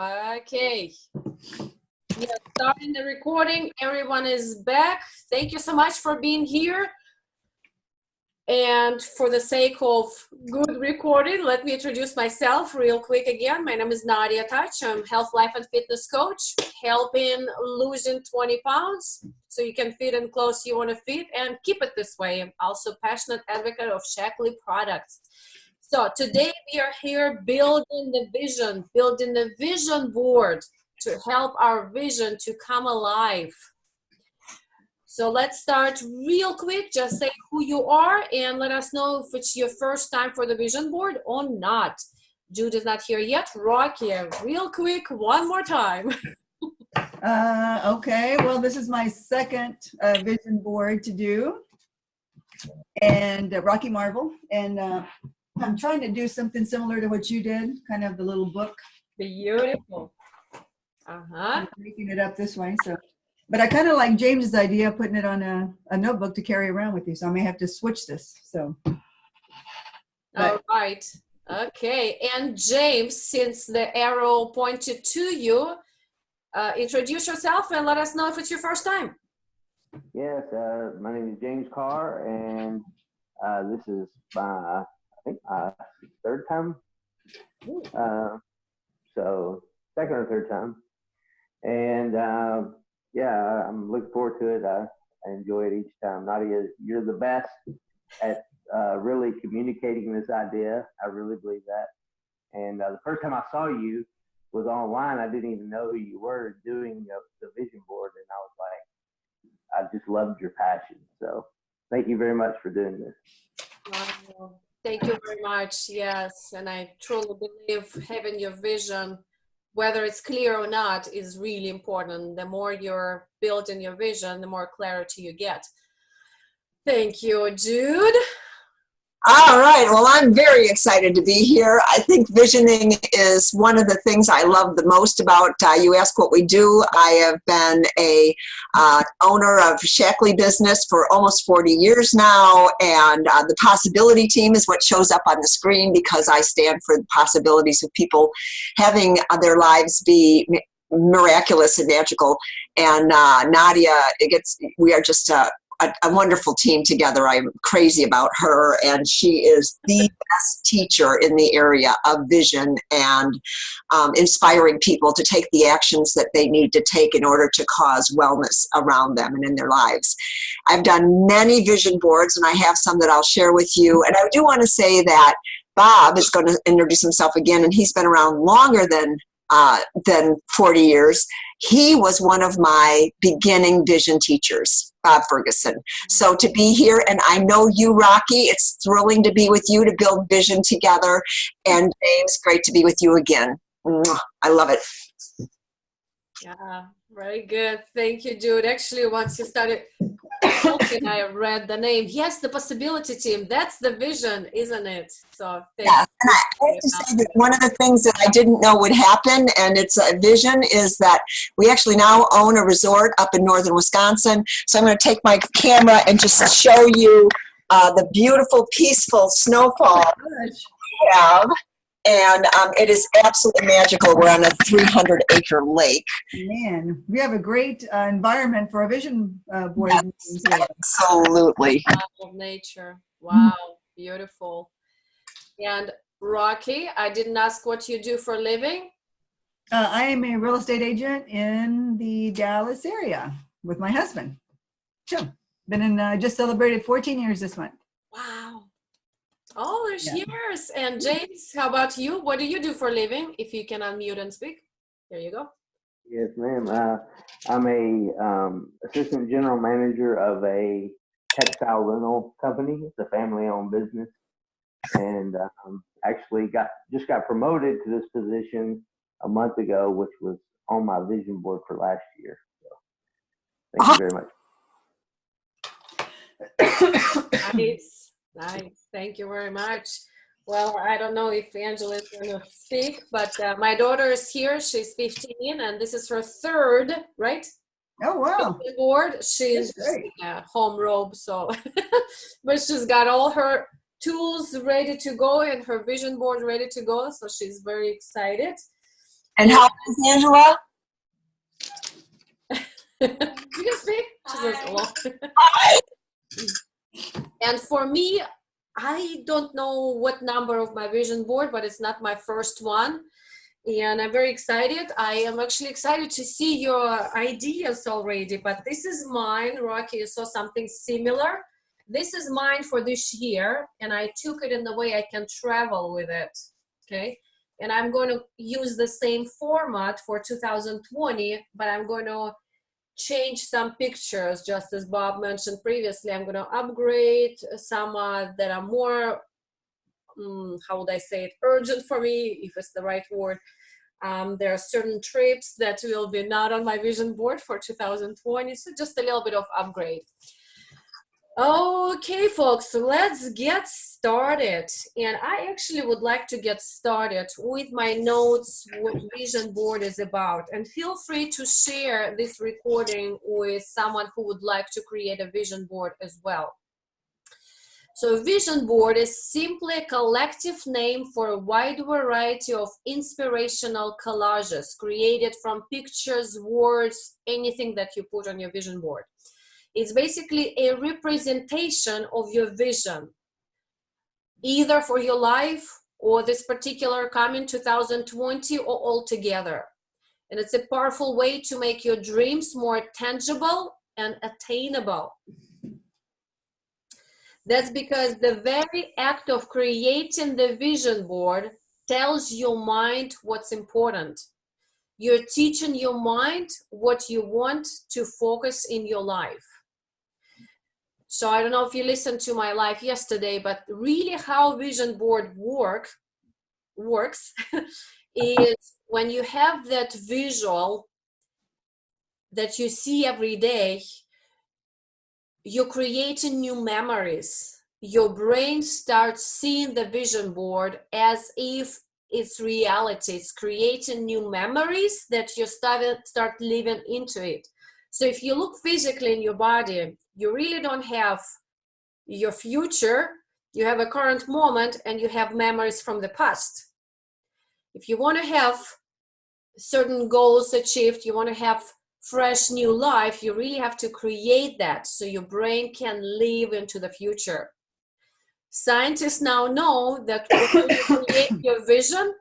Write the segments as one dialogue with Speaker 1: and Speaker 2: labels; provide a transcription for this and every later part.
Speaker 1: Okay. Yeah, starting the recording. Everyone is back. Thank you so much for being here. And for the sake of good recording, let me introduce myself real quick again. My name is Nadia Touch. I'm health, life, and fitness coach, helping losing 20 pounds so you can fit in clothes you want to fit and keep it this way. I'm also passionate advocate of Shaklee products. So today we are here building the vision board to help our vision to come alive. So let's start real quick. Just say who you are and let us know if it's your first time for the vision board or not. Jude is not here yet. Rocky, real quick, one more time.
Speaker 2: Okay, well, this is my second vision board to do. And Rocky Marvel. And I'm trying to do something similar to what you did, kind of the little book.
Speaker 1: Beautiful.
Speaker 2: I'm making it up this way. So, but I kind of like James's idea of putting it on a notebook to carry around with you. So I may have to switch this. So.
Speaker 1: All right. Okay. And James, since the arrow pointed to you, introduce yourself and let us know if it's your first time.
Speaker 3: Yes, my name is James Carr, and this is my, third time. So second or third time. And yeah, I'm looking forward to it. I enjoy it each time. Nadia, you're the best at really communicating this idea. I really believe that. And the first time I saw you was online. I didn't even know who you were doing the vision board, and I was like, I just loved your passion. So thank you very much for doing this.
Speaker 1: Wow. Thank you very much. Yes. And I truly believe having your vision, whether it's clear or not, is really important. The more you're building your vision, the more clarity you get. Thank you, Jude.
Speaker 4: All right. Well, I'm very excited to be here. I think visioning is one of the things I love the most about You Ask What We Do. I have been a owner of Shaklee business for almost 40 years now, and the possibility team is what shows up on the screen because I stand for the possibilities of people having their lives be miraculous and magical. And Nadia, we are just a wonderful team together. I'm crazy about her, and she is the best teacher in the area of vision and inspiring people to take the actions that they need to take in order to cause wellness around them and in their lives. I've done many vision boards, and I have some that I'll share with you. And I do want to say that Bob is going to introduce himself again, and he's been around longer than 40 years. He was one of my beginning vision teachers, Bob Ferguson. So to be here, and I know you, Rocky, it's thrilling to be with you to build vision together. And James, great to be with you again. I love it.
Speaker 1: Yeah, very good. Thank you, Jude. Actually, once you started talking, I read the name. Yes, the possibility team. That's the vision, isn't it? So thank you.
Speaker 4: And I have to say that one of the things that I didn't know would happen, and it's a vision, is that we actually now own a resort up in northern Wisconsin. So I'm going to take my camera and just show you the beautiful, peaceful snowfall we have. And it is absolutely magical. We're on a 300-acre lake.
Speaker 2: Man, we have a great environment for a vision board.
Speaker 4: Yes, absolutely.
Speaker 1: Of nature. Wow, beautiful. And Rocky, I didn't ask what you do for a living.
Speaker 2: I am a real estate agent in the Dallas area with my husband. Sure. Been in, just celebrated 14 years this month.
Speaker 1: Wow. All those years. And James, how about you? What do you do for a living? If you can unmute and speak. There you go.
Speaker 3: Yes, ma'am. I'm a assistant general manager of a textile rental company. It's a family-owned business, and actually just got promoted to this position a month ago, which was on my vision board for last year. So, thank you very much.
Speaker 1: Nice. Nice. Thank you very much. Well, I don't know if Angela is going to speak, but my daughter is here. She's 15, and this is her third, right?
Speaker 2: Oh, wow.
Speaker 1: Board. She's home robe, so but she's got all her tools ready to go and her vision board ready to go, so she's very excited.
Speaker 4: And how old is Angela?
Speaker 1: You can speak. She says hello. And for me, I don't know what number of my vision board, but it's not my first one. And I'm very excited. I am actually excited to see your ideas already, but this is mine. Rocky, you saw something similar. This is mine for this year, and I took it in the way I can travel with it, okay? And I'm going to use the same format for 2020, but I'm going to change some pictures, just as Bob mentioned previously. I'm going to upgrade some that are more, how would I say it, urgent for me, if it's the right word. There are certain trips that will be not on my vision board for 2020, so just a little bit of upgrade. Okay, folks, so let's get started. And I actually would like to get started with my notes, what vision board is about. And feel free to share this recording with someone who would like to create a vision board as well. So a vision board is simply a collective name for a wide variety of inspirational collages created from pictures, words, anything that you put on your vision board. It's basically a representation of your vision, either for your life or this particular coming 2020 or all together. And it's a powerful way to make your dreams more tangible and attainable. That's because the very act of creating the vision board tells your mind what's important. You're teaching your mind what you want to focus in your life. So I don't know if you listened to my live yesterday, but really how vision board works is when you have that visual that you see every day, you're creating new memories. Your brain starts seeing the vision board as if it's reality. It's creating new memories that you start living into it. So if you look physically in your body, you really don't have your future. You have a current moment and you have memories from the past. If you want to have certain goals achieved, you want to have fresh new life, you really have to create that so your brain can live into the future. Scientists now know that when you create your vision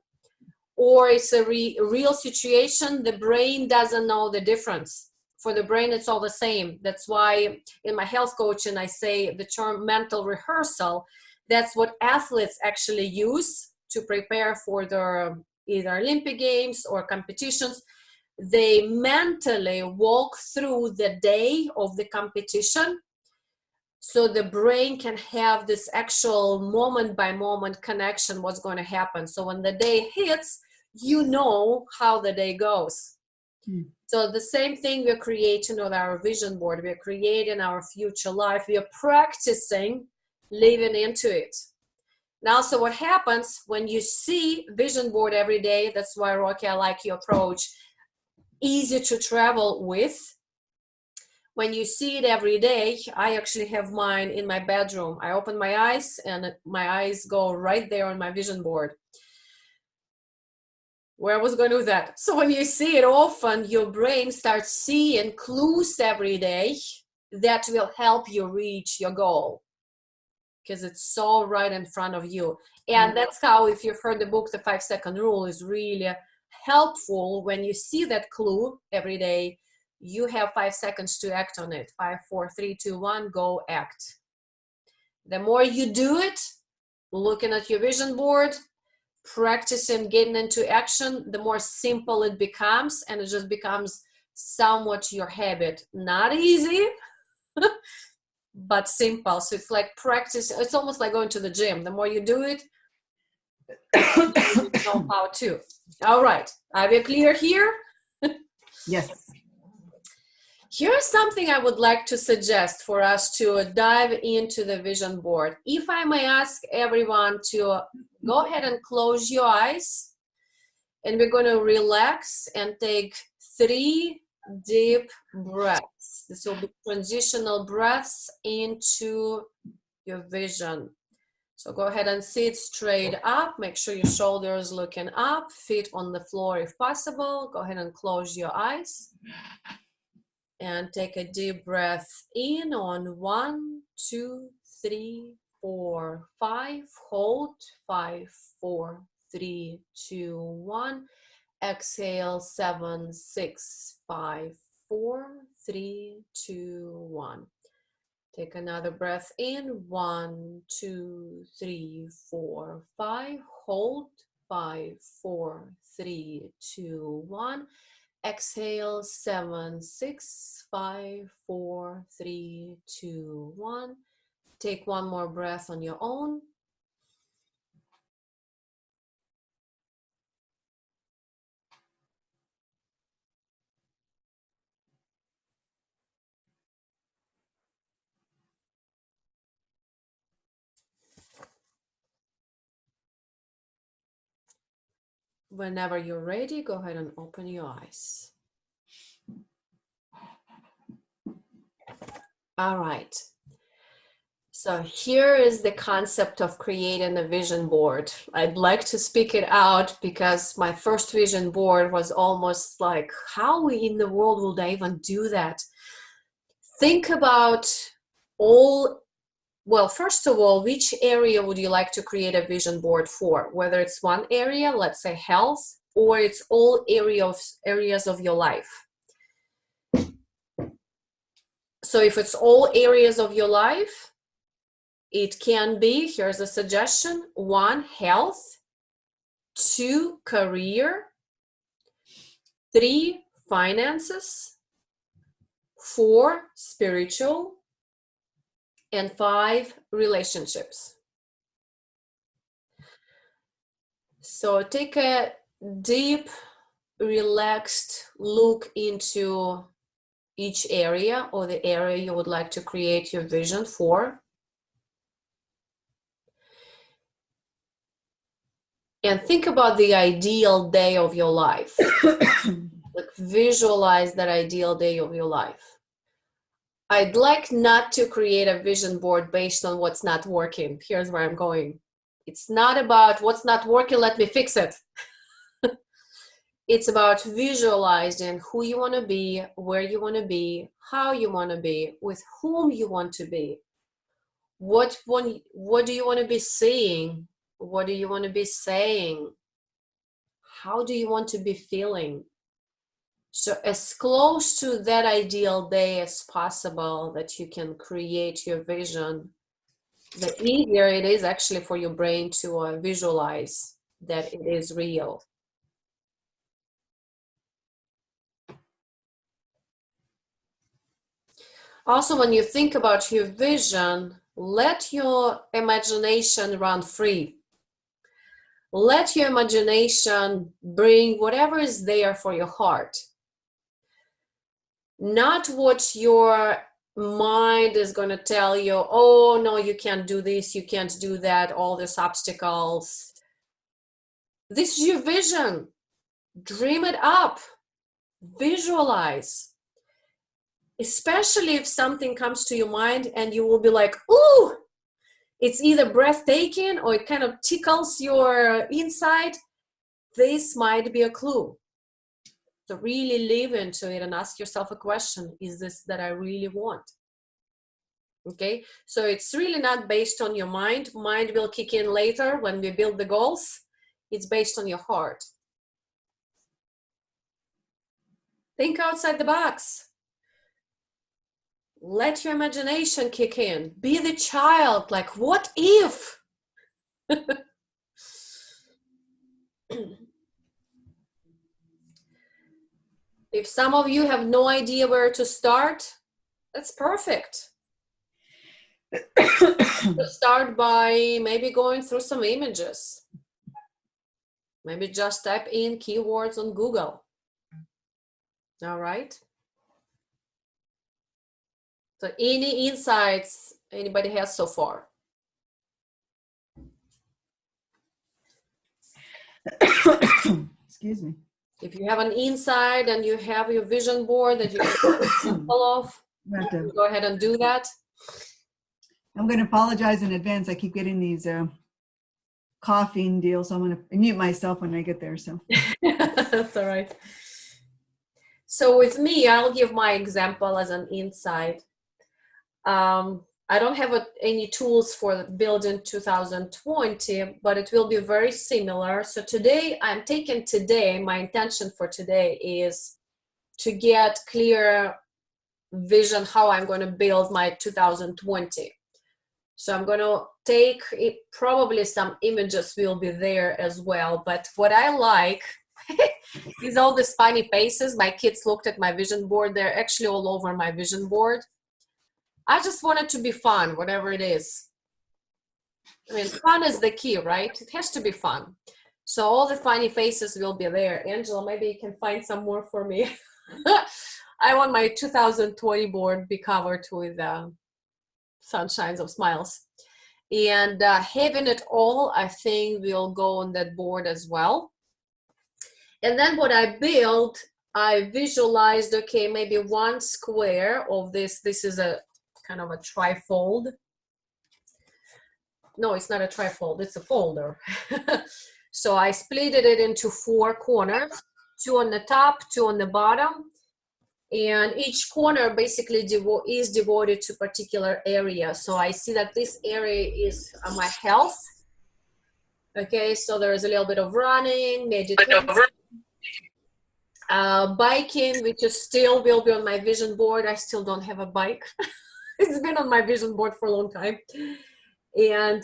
Speaker 1: or it's a real situation, the brain doesn't know the difference. For the brain, it's all the same. That's why in my health coaching, I say the term mental rehearsal. That's what athletes actually use to prepare for their either Olympic Games or competitions. They mentally walk through the day of the competition so the brain can have this actual moment by moment connection, what's going to happen. So when the day hits, you know how the day goes. So the same thing we're creating with our vision board. We're creating our future life. We are practicing living into it. Now, so what happens when you see vision board every day? That's why, Rocky, I like your approach. Easy to travel with. When you see it every day, I actually have mine in my bedroom. I open my eyes and my eyes go right there on my vision board. Where I was going with that. So when you see it often, your brain starts seeing clues every day that will help you reach your goal because it's so right in front of you. And that's how, if you've heard the book, The 5-Second Rule, is really helpful. When you see that clue every day, you have 5 seconds to act on it. 5, 4, 3, 2, 1, go act. The more you do it, looking at your vision board, practicing getting into action, the more simple it becomes, and it just becomes somewhat your habit. Not easy, but simple. So it's like practice. It's almost like going to the gym. The more you do it, you know how to. All right. Are we clear here?
Speaker 2: Yes.
Speaker 1: Here's something I would like to suggest for us to dive into the vision board. If I may ask everyone to go ahead and close your eyes, and we're going to relax and take 3 deep breaths. This will be transitional breaths into your vision. So go ahead and sit straight up. Make sure your shoulders looking up, feet on the floor if possible. Go ahead and close your eyes. And take a deep breath in on 1, 2, 3, 4, 5. Hold 5, 4, 3, 2, 1. Exhale 7, 6, 5, 4, 3, 2, 1. Take another breath in. 1, 2, 3, 4, 5. Hold 5, 4, 3, 2, 1. Exhale 7, 6, 5, 4, 3, 2, 1. Take one more breath on your own. Whenever you're ready, go ahead and open your eyes. All right. So here is the concept of creating a vision board. I'd like to speak it out because my first vision board was almost like, how in the world would I even do that? Think about well, first of all, which area would you like to create a vision board for? Whether it's one area, let's say health, or it's all areas of your life. So if it's all areas of your life, it can be, here's a suggestion: 1, health; 2, career; 3, finances; 4, spiritual; and 5, relationships. So take a deep, relaxed look into each area or the area you would like to create your vision for. And think about the ideal day of your life. Like, visualize that ideal day of your life. I'd like not to create a vision board based on what's not working. Here's where I'm going. It's not about what's not working, let me fix it. It's about visualizing who you want to be, where you want to be, how you want to be, with whom you want to be. What do you want to be seeing? What do you want to be saying? How do you want to be feeling? So as close to that ideal day as possible that you can create your vision, the easier it is actually for your brain to visualize that it is real. Also, when you think about your vision, let your imagination run free. Let your imagination bring whatever is there for your heart. Not what your mind is going to tell you, oh, no, you can't do this, you can't do that, all these obstacles. This is your vision. Dream it up. Visualize. Especially if something comes to your mind and you will be like, ooh, it's either breathtaking or it kind of tickles your inside. This might be a clue. So really live into it and ask yourself a question: is this that I really want? Okay, so it's really not based on your mind. Mind will kick in later when we build the goals. It's based on your heart. Think outside the box. Let your imagination kick in. Be the child, like, what if? If some of you have no idea where to start, that's perfect. Start by maybe going through some images. Maybe just type in keywords on Google. All right. So any insights anybody has so far?
Speaker 2: Excuse me.
Speaker 1: If you have an insight and you have your vision board that you can follow off, go ahead and do that.
Speaker 2: I'm going to apologize in advance. I keep getting these coughing deals, so I'm going to mute myself when I get there. So
Speaker 1: That's all right. So with me, I'll give my example as an insight. I don't have any tools for building 2020, but it will be very similar. So today, my intention for today is to get clear vision how I'm going to build my 2020. So I'm going to take it, probably some images will be there as well. But what I like is all these funny faces. My kids looked at my vision board. They're actually all over my vision board. I just want it to be fun, whatever it is. I mean, fun is the key, right? It has to be fun. So all the funny faces will be there. Angela, maybe you can find some more for me. I want my 2020 board be covered with sunshines of smiles. And having it all, I think, will go on that board as well. And then what I built, I visualized, okay, maybe one square of this. This is a kind of a trifold. No, it's not a trifold, it's a folder. So I split it into 4 corners, 2 on the top, 2 on the bottom. And each corner basically is devoted to particular area. So I see that this area is my health. Okay, so there is a little bit of running, meditation, biking, which is still will be on my vision board. I still don't have a bike. It's been on my vision board for a long time. And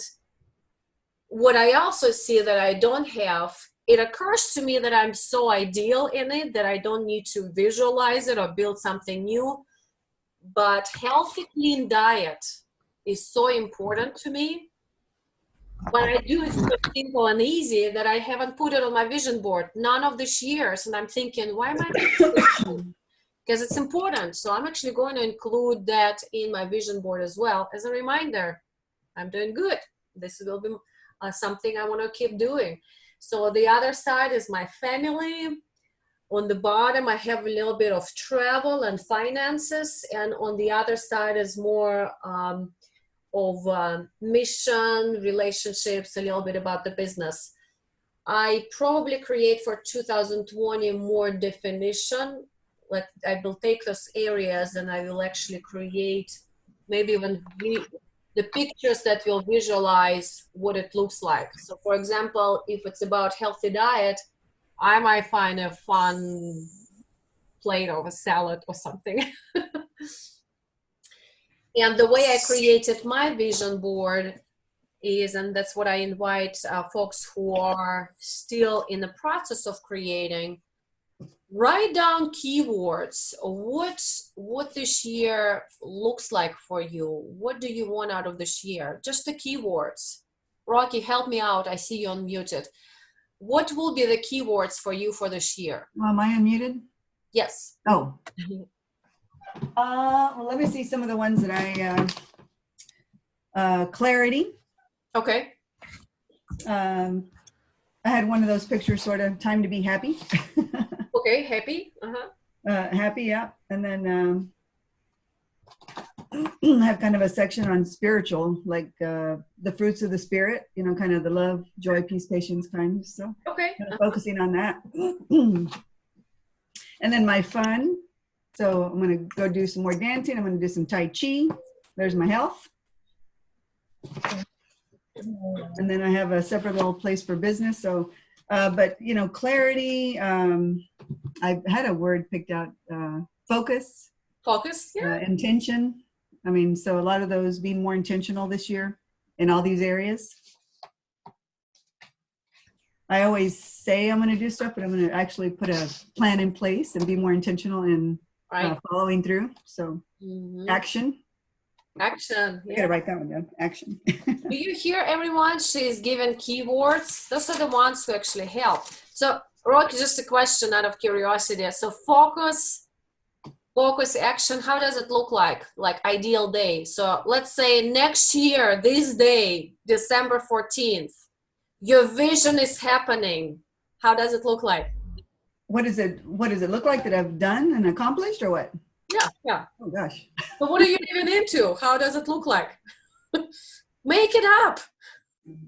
Speaker 1: what I also see that I don't have, it occurs to me that I'm so ideal in it that I don't need to visualize it or build something new. But healthy, clean diet is so important to me. But I do it so simple and easy that I haven't put it on my vision board none of these years. And I'm thinking, why am I doing this? Because it's important. So I'm actually going to include that in my vision board as well as a reminder. I'm doing good. This will be something I want to keep doing. So the other side is my family. On the bottom, I have a little bit of travel and finances. And on the other side is more of mission, relationships, a little bit about the business. I probably create for 2020 more definition. Like I will take those areas and I will actually create maybe even the pictures that will visualize what it looks like. So for example, if it's about healthy diet, I might find a fun plate of a salad or something. And the way I created my vision board is, and that's what I invite folks who are still in the process of creating, write down keywords. What this year looks like for you. What do you want out of this year? Just the keywords. Rocky, help me out. I see you unmuted. What will be the keywords for you for this year?
Speaker 2: am I unmuted?
Speaker 1: Yes.
Speaker 2: Oh. Well, let me see some of the ones that clarity.
Speaker 1: Okay.
Speaker 2: I had one of those pictures, sort of time to be happy.
Speaker 1: Okay, happy.
Speaker 2: Happy, yeah. And then I have kind of a section on spiritual, like the fruits of the spirit, you know, kind of the love, joy, peace, patience, kindness. So
Speaker 1: Okay.
Speaker 2: kind of focusing on that. And then my fun. So I'm going to go do some more dancing. I'm going to do some Tai Chi. There's my health. And then I have a separate little place for business. So, but, you know, clarity, I had a word picked out, focus.
Speaker 1: Focus, yeah.
Speaker 2: Intention. I mean, so a lot of those being more intentional this year in all these areas. I always say I'm going to do stuff, but I'm going to actually put a plan in place and be more intentional in following through. So action.
Speaker 1: Action.
Speaker 2: I gotta write that one down. Action.
Speaker 1: Do you hear everyone? She's given keywords. Those are the ones who actually help. So, Rocky, just a question out of curiosity. So, focus, action. How does it look like? Like ideal day. So, let's say next year, this day, December 14th, your vision is happening. How does it look like?
Speaker 2: What does it look like that I've done and accomplished, or what?
Speaker 1: Yeah.
Speaker 2: Oh gosh.
Speaker 1: But what are you even into? How does it look like? Make it up.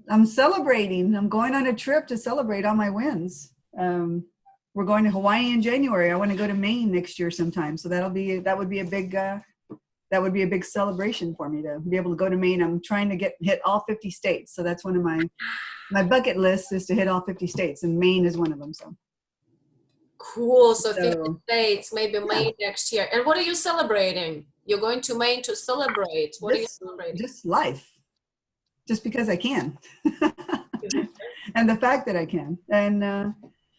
Speaker 2: I'm celebrating. I'm going on a trip to celebrate all my wins. We're going to Hawaii in January. I want to go to Maine next year sometime. So that would be a big celebration for me to be able to go to Maine. I'm trying to hit all 50 states. So that's one of my bucket lists is to hit all 50 states, and Maine is one of them. So
Speaker 1: cool. So 50 states, maybe Maine next year. And what are you celebrating? You're going to Maine to celebrate. What are you celebrating?
Speaker 2: Just life. Just because I can. And the fact that I can. And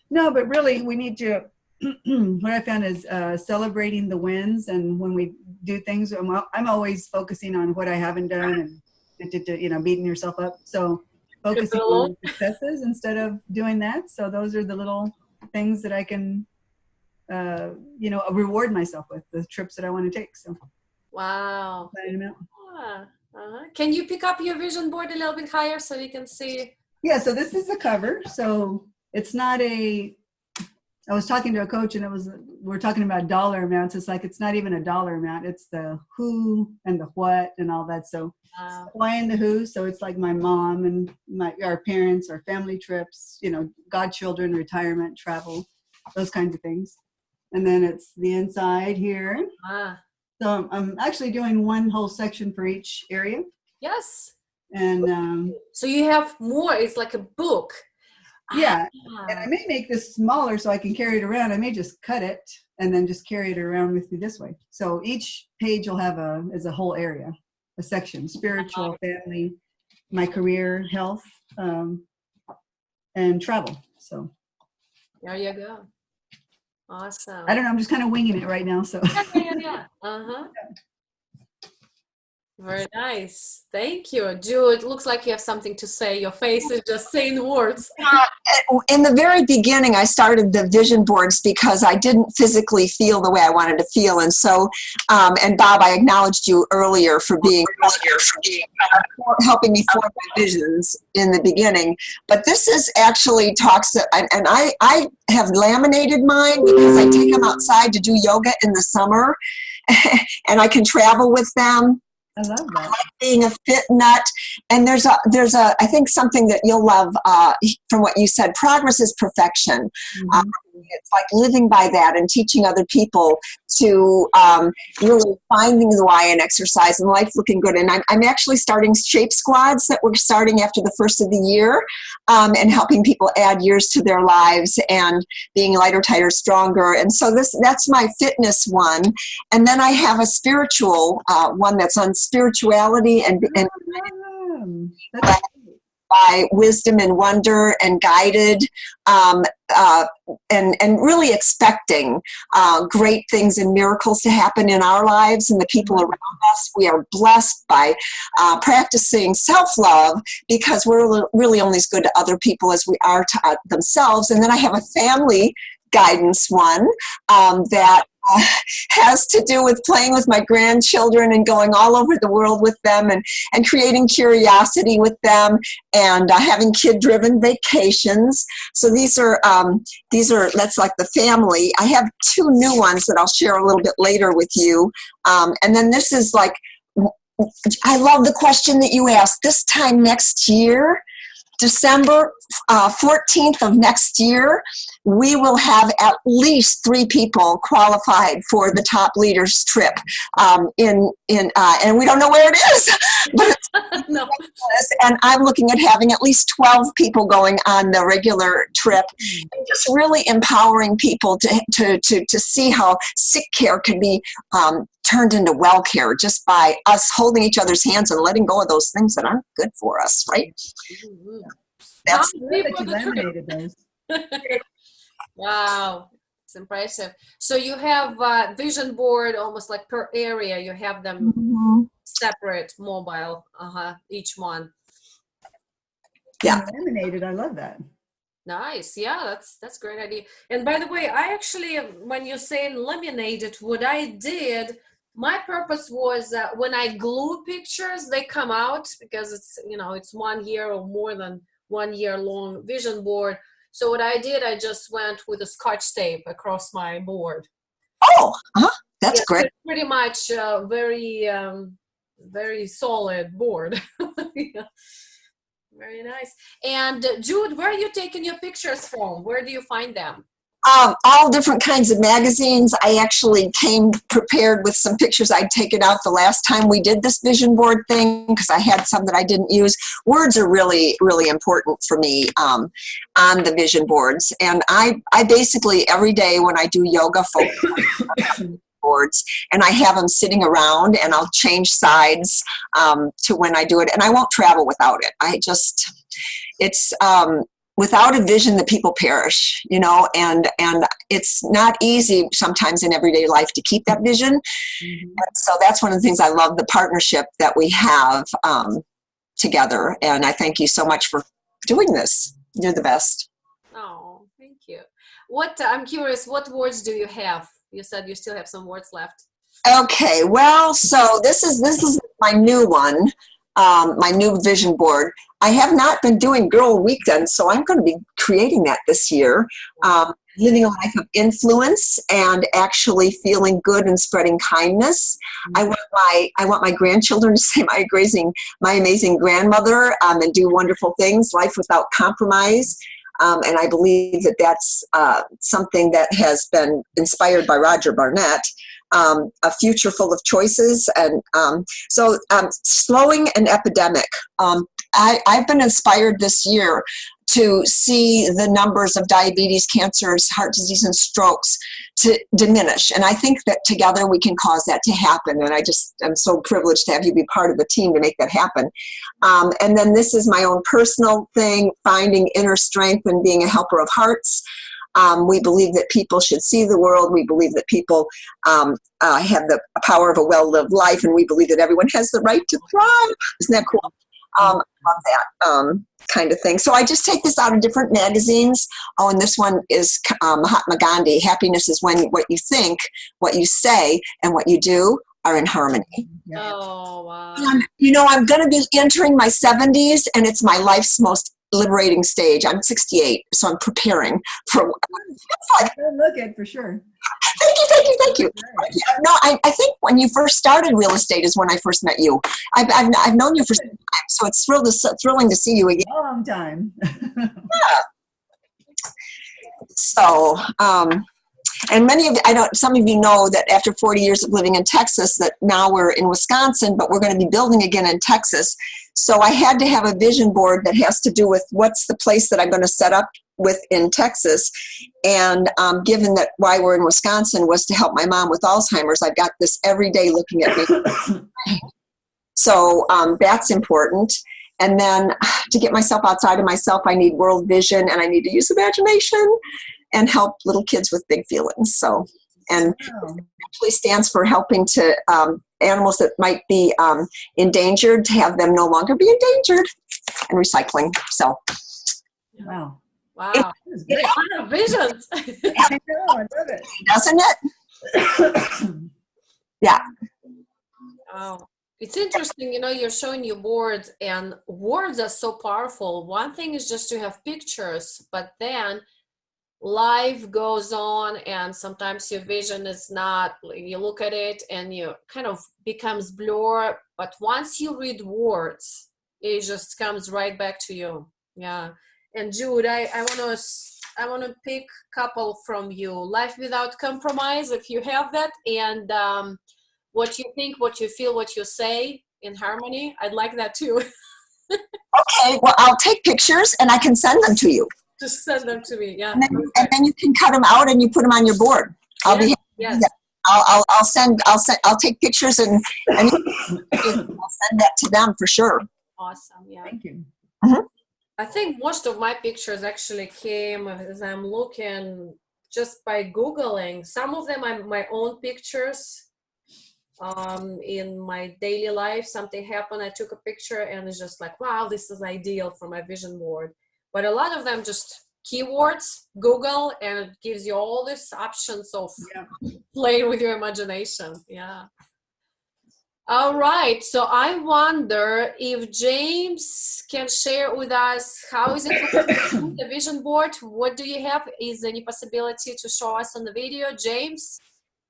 Speaker 2: no, but really we need to, what I found is celebrating the wins. And when we do things, I'm always focusing on what I haven't done and beating yourself up. So focusing on successes instead of doing that. So those are the little things that I can, reward myself with, the trips that I want to take. So.
Speaker 1: Wow. Can you pick up your vision board a little bit higher so we can see?
Speaker 2: Yeah, so this is the cover. So it's not I was talking to a coach and we're talking about dollar amounts. It's like, it's not even a dollar amount. It's the who and the what and all that. So why and the who. So it's like my mom and our parents, our family trips, godchildren, retirement, travel, those kinds of things. And then it's the inside here. So I'm actually doing one whole section for each area.
Speaker 1: Yes.
Speaker 2: And
Speaker 1: so you have more. It's like a book.
Speaker 2: Yeah. And I may make this smaller so I can carry it around. I may just cut it and then just carry it around with me this way. So each page will have a whole area, a section: spiritual, family, my career, health, and travel. So
Speaker 1: there you go. Awesome.
Speaker 2: I don't know. I'm just kind of winging it right now. So
Speaker 1: yeah. Very nice. Thank you. Jude, looks like you have something to say. Your face is just saying words.
Speaker 4: In the very beginning, I started the vision boards because I didn't physically feel the way I wanted to feel. And so, and Bob, I acknowledged you earlier for helping me form my visions in the beginning. But this is actually talks, and I have laminated mine because I take them outside to do yoga in the summer and I can travel with them.
Speaker 2: I love that.
Speaker 4: Being a fit nut. And there's a I think something that you'll love from what you said. Progress is perfection. Mm-hmm. It's like living by that and teaching other people to really finding the why in exercise and life looking good. And I'm actually starting shape squads that we're starting after the first of the year and helping people add years to their lives and being lighter, tighter, stronger. And so that's my fitness one. And then I have a spiritual one that's on spirituality and by wisdom and wonder and guided and really expecting great things and miracles to happen in our lives and the people around us. We are blessed by practicing self-love because we're really only as good to other people as we are to themselves. And then I have a family guidance one that has to do with playing with my grandchildren and going all over the world with them and creating curiosity with them and having kid-driven vacations. So these are that's like the family. I have two new ones that I'll share a little bit later with you. And then this is like, I love the question that you asked. This time next year, December 14th of next year, we will have at least 3 people qualified for the top leaders trip and we don't know where it is, but it's
Speaker 1: no.
Speaker 4: And I'm looking at having at least 12 people going on the regular trip and just really empowering people to see how sick care can be turned into well care just by us holding each other's hands and letting go of those things that aren't good for us, right?
Speaker 1: Mm-hmm.
Speaker 4: That's
Speaker 2: that you laminated those.
Speaker 1: Wow, it's impressive. So you have a vision board almost like per area. You have them separate, mobile, each one.
Speaker 4: Yeah,
Speaker 2: Laminated. I love that.
Speaker 1: Nice. Yeah, that's a great idea. And by the way, I actually, when you're saying laminated, what I did, my purpose was when I glue pictures, they come out because it's, it's 1 year or more than 1 year long vision board. So what I did, I just went with a Scotch tape across my board.
Speaker 4: Oh, that's great.
Speaker 1: Pretty much very very solid board. Yeah. Very nice. And Jude, where are you taking your pictures from? Where do you find them?
Speaker 4: All different kinds of magazines. I actually came prepared with some pictures I'd taken out the last time we did this vision board thing, because I had some that I didn't use. Words are really, really important for me on the vision boards. And I basically, every day when I do yoga, focus on boards, and I have them sitting around, and I'll change sides to when I do it. And I won't travel without it. It's without a vision, the people perish, you know, and it's not easy sometimes in everyday life to keep that vision. And so that's one of the things I love, the partnership that we have together. And I thank you so much for doing this. You're the best.
Speaker 1: Oh, thank you. I'm curious, what words do you have? You said you still have some words left.
Speaker 4: Okay, well, so this is my new one, my new vision board. I have not been doing Girl Weekend, so I'm going to be creating that this year. Living a life of influence and actually feeling good and spreading kindness. I want my grandchildren to say my amazing grandmother and do wonderful things. Life without compromise. And I believe that that's something that has been inspired by Roger Barnett. A future full of choices, and so slowing an epidemic. I've been inspired this year to see the numbers of diabetes, cancers, heart disease, and strokes to diminish. And I think that together we can cause that to happen. And I'm so privileged to have you be part of the team to make that happen. And then this is my own personal thing, finding inner strength and being a helper of hearts. We believe that people should see the world. We believe that people have the power of a well-lived life, and we believe that everyone has the right to thrive. Isn't that cool? I love that kind of thing. So I just take this out of different magazines. Oh, and this one is Mahatma Gandhi. Happiness is when what you think, what you say, and what you do are in harmony.
Speaker 1: Oh, wow.
Speaker 4: And, you know, I'm going to be entering my 70s, and it's my life's most liberating stage. I'm 68, so I'm preparing for.
Speaker 2: Look at for sure.
Speaker 4: Thank you. No, I think when you first started real estate is when I first met you. I've known you for some time, so it's thrilling to see you again.
Speaker 2: Long time.
Speaker 4: Yeah. So, and some of you know that after 40 years of living in Texas, that now we're in Wisconsin, but we're going to be building again in Texas. So I had to have a vision board that has to do with what's the place that I'm going to set up with in Texas. And given that why we're in Wisconsin was to help my mom with Alzheimer's, I've got this every day looking at me. So that's important. And then to get myself outside of myself, I need world vision, and I need to use imagination and help little kids with big feelings. So, and it actually stands for helping to animals that might be endangered, to have them no longer be endangered, and recycling. So,
Speaker 2: Wow.
Speaker 1: Wow. Get a lot of visions.
Speaker 2: I know, I love it.
Speaker 4: Doesn't it? Yeah.
Speaker 1: Wow. It's interesting, you know, you're showing your boards, and words are so powerful. One thing is just to have pictures, but then life goes on, and sometimes your vision is not, you look at it and you kind of becomes blur, but once you read words, it just comes right back to you. Yeah. And Jude, I want to pick a couple from you. Life without compromise, if you have that, and what you think, what you feel, what you say in harmony. I'd like that too.
Speaker 4: Okay, well, I'll take pictures and I can send them to you.
Speaker 1: Just send them to me. Yeah.
Speaker 4: And then you can cut them out and you put them on your board.
Speaker 1: Yes.
Speaker 4: I'll take pictures and I'll send that to them for sure.
Speaker 1: Awesome. Yeah.
Speaker 2: Thank you.
Speaker 4: Mm-hmm.
Speaker 1: I think most of my pictures actually came as I'm looking just by Googling. Some of them are my own pictures in my daily life. Something happened, I took a picture, and it's just like, wow, this is ideal for my vision board. But a lot of them just keywords, Google, and it gives you all these options of playing with your imagination. Yeah. All right, so I wonder if James can share with us how is it with the vision board? What do you have? Is there any possibility to show us on the video? James,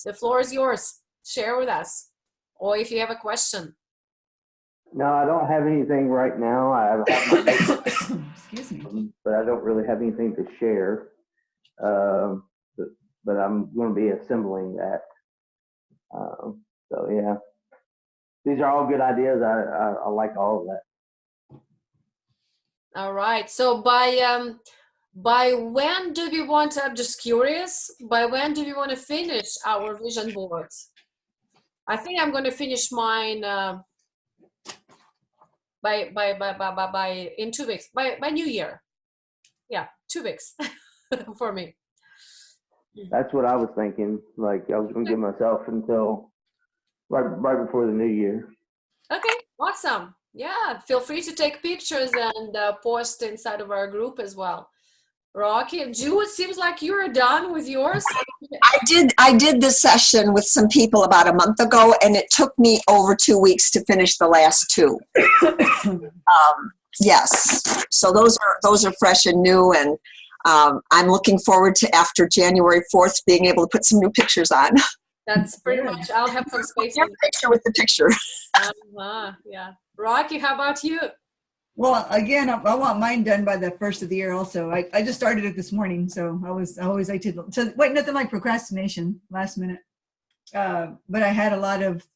Speaker 1: the floor is yours. Share with us, or if you have a question.
Speaker 3: No, I don't have anything right now. I have my notes,
Speaker 2: Excuse me.
Speaker 3: but I don't really have anything to share. But I'm going to be assembling that. So yeah, these are all good ideas. I like all of that.
Speaker 1: All right. So by when do we want to, I'm just curious, by when do we want to finish our vision boards? I think I'm going to finish mine by in 2 weeks, by New Year. Yeah, 2 weeks for me.
Speaker 3: That's what I was thinking. Like I was going to give myself until right before the new year.
Speaker 1: Okay, awesome. Yeah, feel free to take pictures and post inside of our group as well. Rocky, Ju, it seems like you're done with yours.
Speaker 4: I did this session with some people about a month ago, and it took me over 2 weeks to finish the last two. Yes, so those are fresh and new, and I'm looking forward to after January 4th being able to put some new pictures on.
Speaker 1: That's pretty much, I'll have some space.
Speaker 4: Picture with the picture.
Speaker 1: Yeah. Rocky, how about you?
Speaker 2: Well, again, I want mine done by the first of the year also. I just started it this morning, so I always like to, so wait, nothing like procrastination last minute. But I had a lot of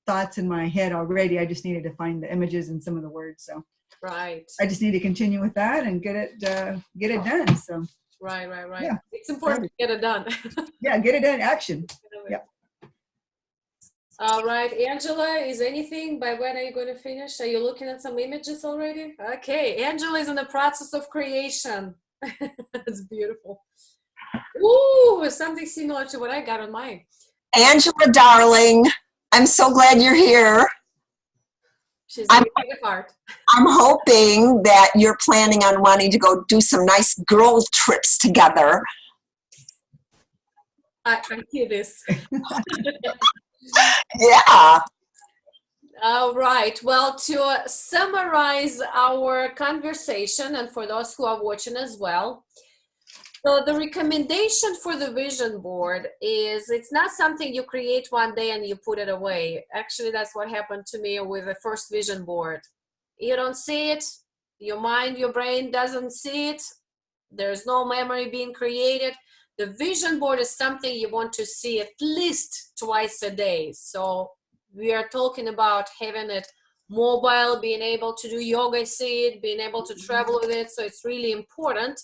Speaker 2: thoughts in my head already. I just needed to find the images and some of the words. So
Speaker 1: Right.
Speaker 2: I just need to continue with that and get it done. So
Speaker 1: Right.
Speaker 2: Yeah.
Speaker 1: It's important to get it done.
Speaker 2: yeah, get it done. Action. Yeah.
Speaker 1: All right, Angela, is anything, by when are you going to finish? Are you looking at some images already? Okay, Angela is in the process of creation. That's beautiful. Ooh, something similar to what I got on mine.
Speaker 4: Angela, darling, I'm so glad you're here.
Speaker 1: She's a big heart.
Speaker 4: I'm hoping that you're planning on wanting to go do some nice girl trips together.
Speaker 1: I hear this.
Speaker 4: Yeah.
Speaker 1: All right. Well, to summarize our conversation, and for those who are watching as well, so the recommendation for the vision board is it's not something you create one day and you put it away. Actually, that's what happened to me with the first vision board. You don't see it, your mind, your brain doesn't see it, there's no memory being created. The vision board is something you want to see at least twice a day. So we are talking about having it mobile, being able to do yoga, see it, being able to travel with it. So it's really important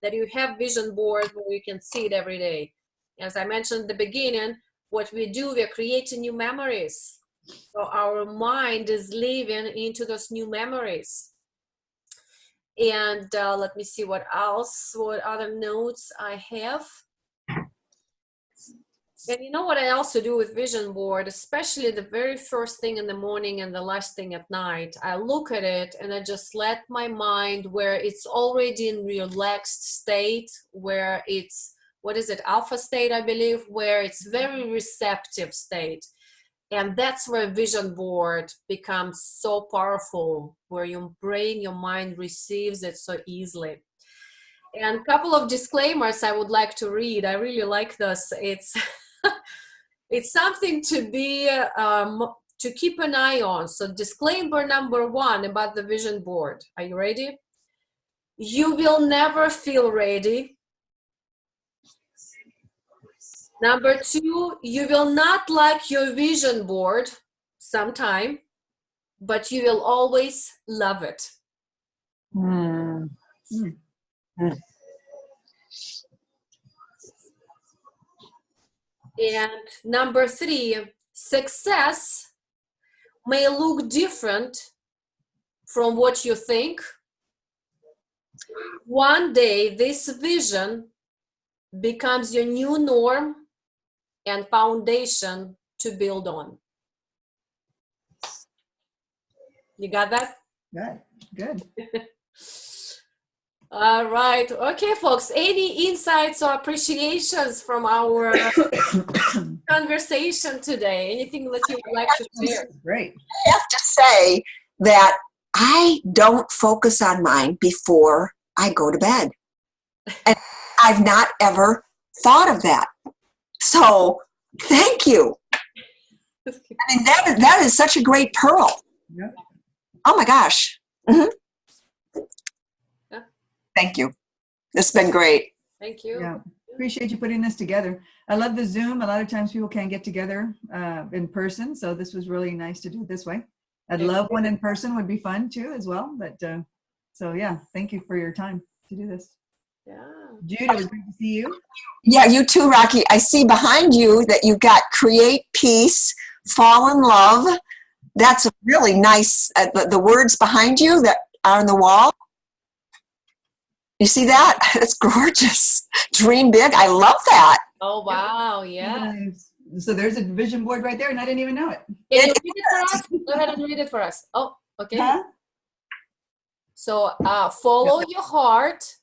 Speaker 1: that you have vision boards where you can see it every day. As I mentioned at the beginning, what we do, we're creating new memories. So our mind is living into those new memories. And let me see what other notes I have. And you know what I also do with vision board, especially the very first thing in the morning and the last thing at night, I look at it and I just let my mind, where it's already in relaxed state, where it's, what is it, alpha state, I believe, where it's very receptive state. And that's where vision board becomes so powerful, where your brain, your mind receives it so easily. And a couple of disclaimers I would like to read. I really like this. It's something to be, to keep an eye on. So disclaimer number 1 about the vision board. Are you ready? You will never feel ready. Number 2, you will not like your vision board sometime, but you will always love it.
Speaker 4: Mm. Mm. Mm.
Speaker 1: And number 3, success may look different from what you think. One day, this vision becomes your new norm and foundation to build on. You got that?
Speaker 2: Good.
Speaker 1: All right. Okay, folks. Any insights or appreciations from our conversation today? Anything that you would like to share?
Speaker 2: Great.
Speaker 4: I have to say that I don't focus on mine before I go to bed. And I've not ever thought of that. So thank you. I mean, that is such a great pearl.
Speaker 2: Yep.
Speaker 4: Oh my gosh. Mhm.
Speaker 1: Yeah.
Speaker 4: Thank you. This has been great.
Speaker 1: Thank you.
Speaker 2: Yeah. Appreciate you putting this together. I love the Zoom. A lot of times people can't get together in person, so this was really nice to do it this way. I'd love one in person, would be fun too as well. But so yeah, thank you for your time to do this.
Speaker 1: Yeah.
Speaker 2: Jude, it was great to see you.
Speaker 4: Yeah, you too, Rocky. I see behind you that you got create peace, fall in love. That's a really nice, the words behind you that are on the wall. You see that? That's gorgeous. Dream big. I love that.
Speaker 1: Oh, wow. Yeah.
Speaker 2: Nice. So there's a vision board right there, and I didn't even know it.
Speaker 1: Can you read it for us? Go ahead and read it for us. Oh, okay.
Speaker 2: Huh?
Speaker 1: So follow your heart.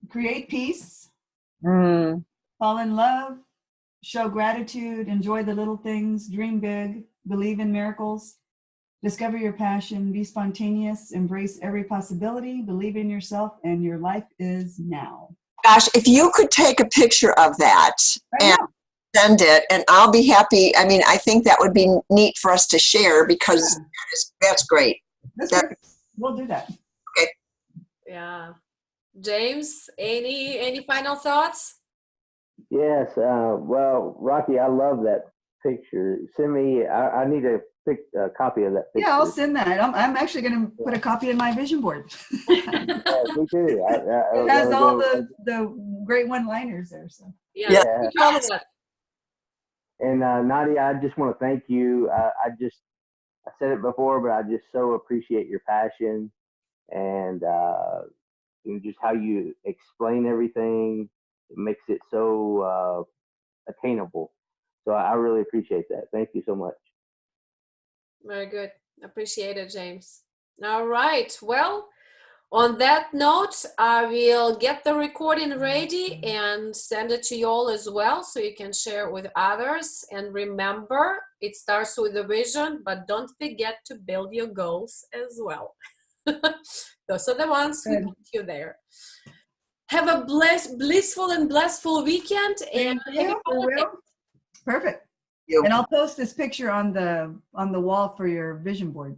Speaker 2: Create peace,
Speaker 4: Mm.
Speaker 2: fall in love, show gratitude, enjoy the little things, dream big, believe in miracles, discover your passion, be spontaneous, embrace every possibility, believe in yourself, and your life is now.
Speaker 4: Gosh, if you could take a picture of that and send it, and I'll be happy. I mean, I think that would be neat for us to share because that's great.
Speaker 2: That's perfect. We'll do that.
Speaker 1: Yeah. James, any final thoughts?
Speaker 3: Yes. Well, Rocky, I love that picture. Send me. I need a copy of that picture.
Speaker 2: Yeah, I'll send that. I'm actually going to put a copy in my vision board.
Speaker 3: Yeah, me too.
Speaker 2: It has all the great one-liners there. So
Speaker 1: Yeah.
Speaker 3: Yeah.
Speaker 1: Keep all of that.
Speaker 3: And Nadia, I just want to thank you. I said it before, but I just so appreciate your passion and just how you explain everything. It makes it so attainable. So I really appreciate that. Thank you so much.
Speaker 1: Very good. Appreciate it, James. All right. Well, on that note, I will get the recording ready and send it to you all as well so you can share it with others. And remember, it starts with a vision, but don't forget to build your goals as well. Those are the ones who get you there. Have a blissful and blissful weekend. And
Speaker 2: perfect.
Speaker 4: You.
Speaker 2: And I'll post this picture on the wall for your vision board.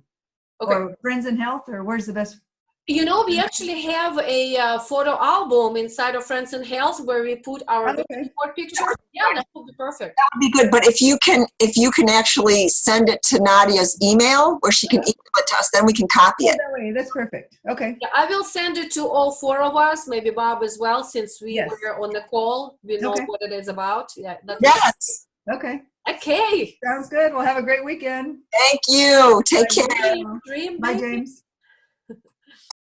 Speaker 1: Okay.
Speaker 2: Or Friends in Health, or where's the best?
Speaker 1: You know, we actually have a photo album inside of Friends in Health where we put our vision board picture. Yeah, that would be perfect.
Speaker 4: That would be good. But if you can actually send it to Nadia's email, or she can email it to us, then we can copy it.
Speaker 2: That way, that's perfect. Okay.
Speaker 1: Yeah, I will send it to all four of us, maybe Bob as well, since we were on the call. We know what it is about. Yeah.
Speaker 4: Yes.
Speaker 2: Okay.
Speaker 1: Okay.
Speaker 2: Sounds good. Well, have a great weekend.
Speaker 4: Thank you. Take care.
Speaker 1: Dream
Speaker 2: Bye,
Speaker 1: big.
Speaker 2: James.